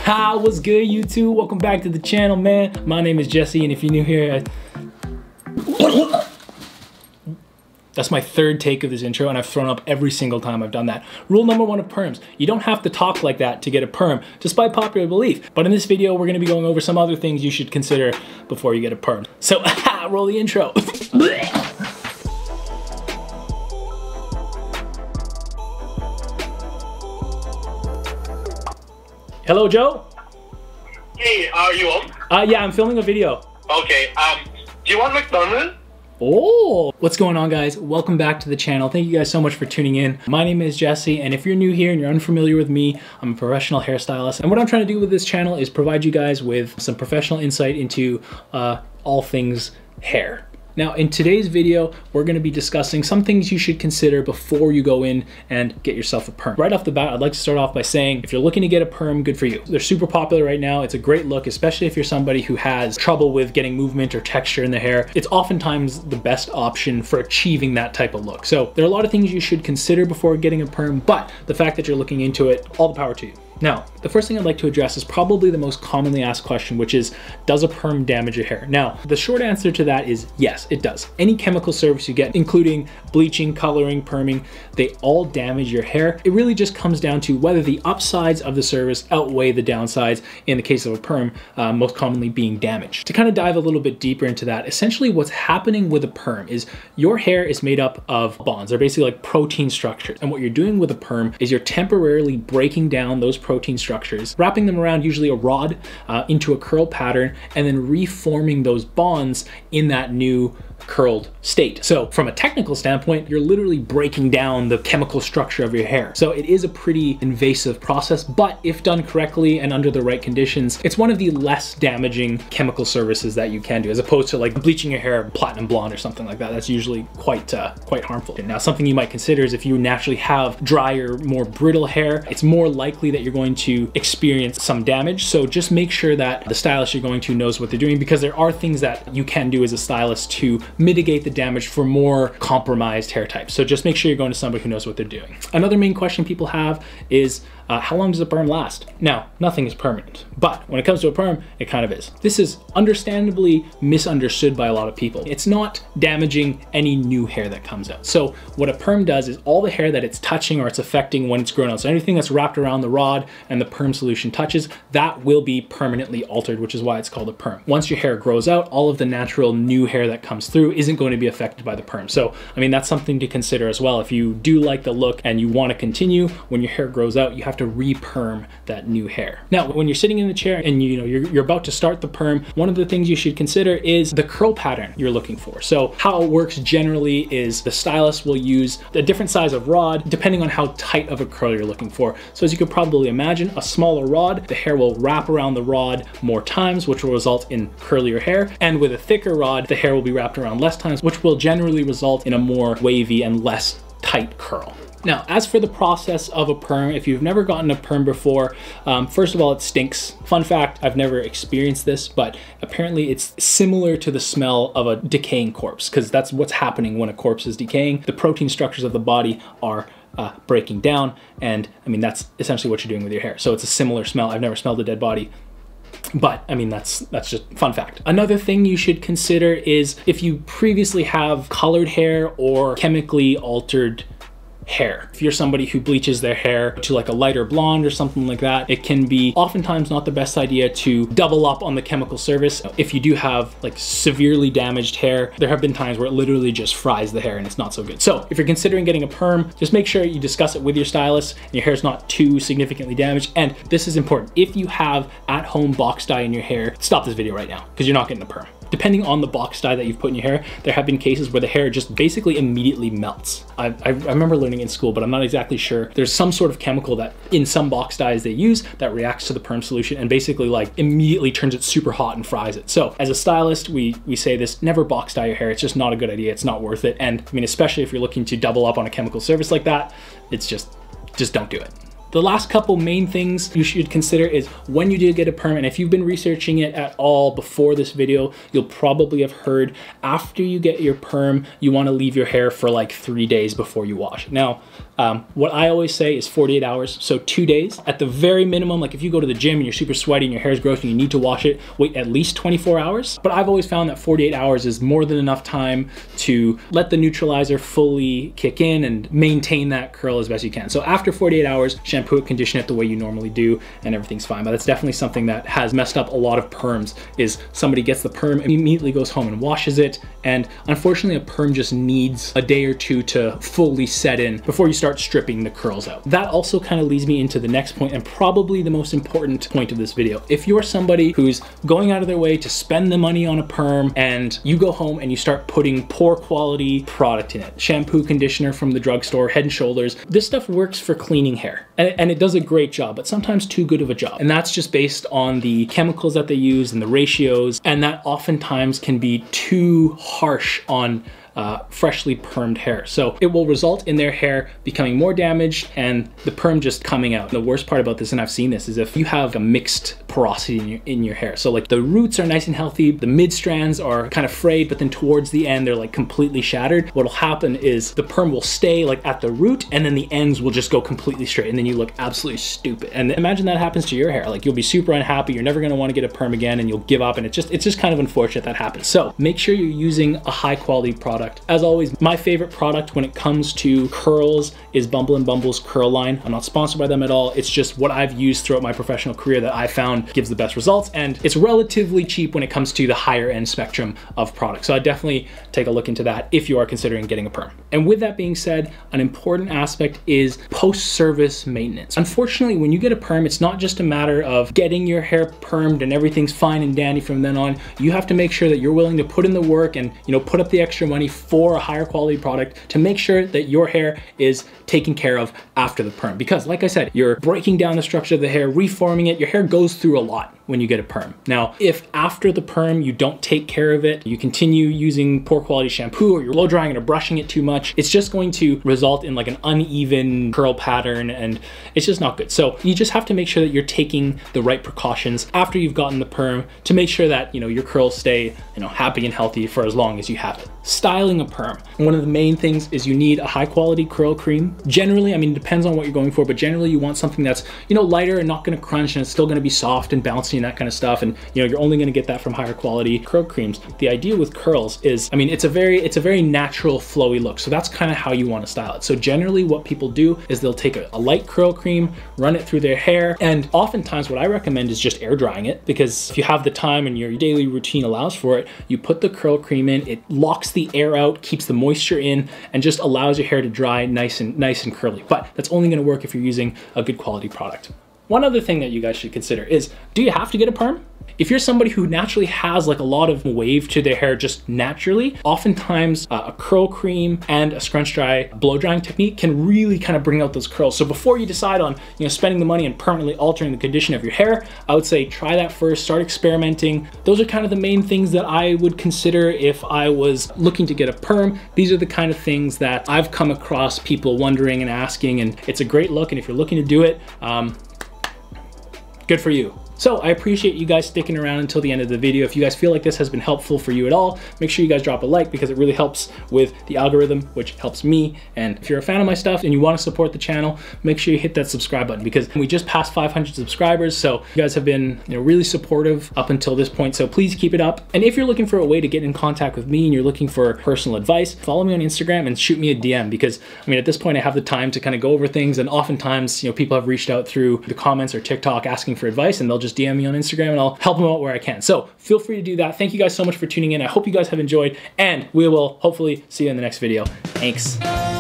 What's good, YouTube? Welcome back to the channel, man. My name is Jesse, and if you're new here, that's my third take of this intro, and I've thrown up every single time I've done that. Rule number one of perms: you don't have to talk like that to get a perm, despite popular belief. But in this video, we're gonna be going over some other things you should consider before you get a perm. So, roll the intro. Hello, Joe? Hey, are you on? Yeah, I'm filming a video. Okay, do you want McDonald's? Oh, what's going on, guys? Welcome back to the channel. Thank you guys so much for tuning in. My name is Jesse, and if you're new here and you're unfamiliar with me, I'm a professional hairstylist. And what I'm trying to do with this channel is provide you guys with some professional insight into all things hair. Now, in today's video, we're gonna be discussing some things you should consider before you go in and get yourself a perm. Right off the bat, I'd like to start off by saying, if you're looking to get a perm, good for you. They're super popular right now. It's a great look, especially if you're somebody who has trouble with getting movement or texture in the hair. It's oftentimes the best option for achieving that type of look. So there are a lot of things you should consider before getting a perm, but the fact that you're looking into it, all the power to you. Now, the first thing I'd like to address is probably the most commonly asked question, which is, does a perm damage your hair? Now, the short answer to that is yes, it does. Any chemical service you get, including bleaching, coloring, perming, they all damage your hair. It really just comes down to whether the upsides of the service outweigh the downsides in the case of a perm, most commonly being damaged. To kind of dive a little bit deeper into that, essentially what's happening with a perm is your hair is made up of bonds. They're basically like protein structures. And what you're doing with a perm is you're temporarily breaking down those protein structures, wrapping them around usually a rod into a curl pattern, and then reforming those bonds in that new curled state. So from a technical standpoint, you're literally breaking down the chemical structure of your hair. So it is a pretty invasive process, but if done correctly and under the right conditions, it's one of the less damaging chemical services that you can do, as opposed to like bleaching your hair platinum blonde or something like that. That's usually quite harmful. Now, something you might consider is if you naturally have drier, more brittle hair, it's more likely that you're going to experience some damage. So just make sure that the stylist you're going to knows what they're doing, because there are things that you can do as a stylist to mitigate the damage for more compromised hair types. So just make sure you're going to somebody who knows what they're doing. Another main question people have is, how long does a perm last? Now, nothing is permanent, but when it comes to a perm, it kind of is. This is understandably misunderstood by a lot of people. It's not damaging any new hair that comes out. So what a perm does is all the hair that it's touching or it's affecting when it's grown out, so anything that's wrapped around the rod and the perm solution touches, that will be permanently altered, which is why it's called a perm. Once your hair grows out, all of the natural new hair that comes through isn't going to be affected by the perm. So, I mean, that's something to consider as well. If you do like the look and you want to continue, when your hair grows out, you have to re-perm that new hair. Now, when you're sitting in the chair and you're about to start the perm, one of the things you should consider is the curl pattern you're looking for. So how it works generally is the stylist will use a different size of rod depending on how tight of a curl you're looking for. So as you could probably imagine, a smaller rod, the hair will wrap around the rod more times, which will result in curlier hair. And with a thicker rod, the hair will be wrapped around less times, which will generally result in a more wavy and less tight curl. Now, as for the process of a perm, if you've never gotten a perm before, first of all, it stinks. Fun fact, I've never experienced this, but apparently it's similar to the smell of a decaying corpse, because that's what's happening when a corpse is decaying. The protein structures of the body are breaking down, and I mean, that's essentially what you're doing with your hair. So it's a similar smell. I've never smelled a dead body, but I mean, that's just fun fact. Another thing you should consider is if you previously have colored hair or chemically altered hair. If you're somebody who bleaches their hair to like a lighter blonde or something like that, it can be oftentimes not the best idea to double up on the chemical service. If you do have like severely damaged hair, there have been times where it literally just fries the hair and it's not so good. So if you're considering getting a perm, just make sure you discuss it with your stylist and your hair's not too significantly damaged. And this is important. If you have at-home box dye in your hair, stop this video right now, because you're not getting a perm. Depending on the box dye that you've put in your hair, there have been cases where the hair just basically immediately melts. I remember learning in school, but I'm not exactly sure. There's some sort of chemical that in some box dyes they use that reacts to the perm solution and basically like immediately turns it super hot and fries it. So as a stylist, we say this, never box dye your hair. It's just not a good idea. It's not worth it. And I mean, especially if you're looking to double up on a chemical service like that, it's just don't do it. The last couple main things you should consider is when you do get a perm, and if you've been researching it at all before this video, you'll probably have heard after you get your perm, you want to leave your hair for like 3 days before you wash. Now, what I always say is 48 hours, so 2 days. At the very minimum, like if you go to the gym and you're super sweaty and your hair is gross and you need to wash it, wait at least 24 hours. But I've always found that 48 hours is more than enough time to let the neutralizer fully kick in and maintain that curl as best you can. So after 48 hours, shampoo it, condition it the way you normally do, and everything's fine. But that's definitely something that has messed up a lot of perms, is somebody gets the perm, immediately goes home and washes it. And unfortunately, a perm just needs a day or two to fully set in before you start stripping the curls out. That also kind of leads me into the next point, and probably the most important point of this video. If you're somebody who's going out of their way to spend the money on a perm and you go home and you start putting poor quality product in it, shampoo, conditioner from the drugstore, Head and Shoulders, this stuff works for cleaning hair and it does a great job, but sometimes too good of a job. And that's just based on the chemicals that they use and the ratios, and that oftentimes can be too harsh on freshly permed hair. So it will result in their hair becoming more damaged and the perm just coming out. The worst part about this, and I've seen this, is if you have a mixed porosity in your hair. So like the roots are nice and healthy, the mid strands are kind of frayed, but then towards the end, they're like completely shattered. What'll happen is the perm will stay like at the root and then the ends will just go completely straight and then you look absolutely stupid. And imagine that happens to your hair. Like you'll be super unhappy, you're never gonna wanna get a perm again and you'll give up, and it's just kind of unfortunate that happens. So make sure you're using a high quality product. As always, my favorite product when it comes to curls is Bumble & Bumble's Curl Line. I'm not sponsored by them at all. It's just what I've used throughout my professional career that I found gives the best results, and it's relatively cheap when it comes to the higher end spectrum of products. So I definitely take a look into that if you are considering getting a perm. And with that being said, an important aspect is post-service maintenance. Unfortunately, when you get a perm, it's not just a matter of getting your hair permed and everything's fine and dandy from then on. You have to make sure that you're willing to put in the work and, you know, put up the extra money for a higher quality product to make sure that your hair is taken care of after the perm. Because like I said, you're breaking down the structure of the hair, reforming it. Your hair goes through a lot when you get a perm. Now, if after the perm you don't take care of it, you continue using poor quality shampoo, or you're blow drying it or brushing it too much, it's just going to result in like an uneven curl pattern, and it's just not good. So you just have to make sure that you're taking the right precautions after you've gotten the perm to make sure that, you know, your curls stay, you know, happy and healthy for as long as you have it. Styling a perm. One of the main things is you need a high quality curl cream. Generally, I mean, it depends on what you're going for, but generally you want something that's, you know, lighter and not gonna crunch, and it's still gonna be soft and bouncy and that kind of stuff. And, you know, you're only gonna get that from higher quality curl creams. The idea with curls is, I mean, it's a very natural flowy look. So that's kind of how you want to style it. So generally what people do is they'll take a light curl cream, run it through their hair. And oftentimes what I recommend is just air drying it, because if you have the time and your daily routine allows for it, you put the curl cream in, it locks the air out, keeps the moisture in, and just allows your hair to dry nice and curly. But that's only going to work if you're using a good quality product. One other thing that you guys should consider is, do you have to get a perm? If you're somebody who naturally has like a lot of wave to their hair just naturally, oftentimes a curl cream and a scrunch dry blow drying technique can really kind of bring out those curls. So before you decide on, you know, spending the money and permanently altering the condition of your hair, I would say try that first, start experimenting. Those are kind of the main things that I would consider if I was looking to get a perm. These are the kind of things that I've come across people wondering and asking, and it's a great look. And if you're looking to do it, good for you. So I appreciate you guys sticking around until the end of the video. If you guys feel like this has been helpful for you at all, make sure you guys drop a like, because it really helps with the algorithm, which helps me. And if you're a fan of my stuff and you want to support the channel, make sure you hit that subscribe button, because we just passed 500 subscribers. So you guys have been, you know, really supportive up until this point. So please keep it up. And if you're looking for a way to get in contact with me and you're looking for personal advice, follow me on Instagram and shoot me a DM, because I mean, at this point I have the time to kind of go over things. And oftentimes, you know, people have reached out through the comments or TikTok asking for advice, and they'll just DM me on Instagram and I'll help them out where I can. So feel free to do that. Thank you guys so much for tuning in. I hope you guys have enjoyed, and we will hopefully see you in the next video. Thanks.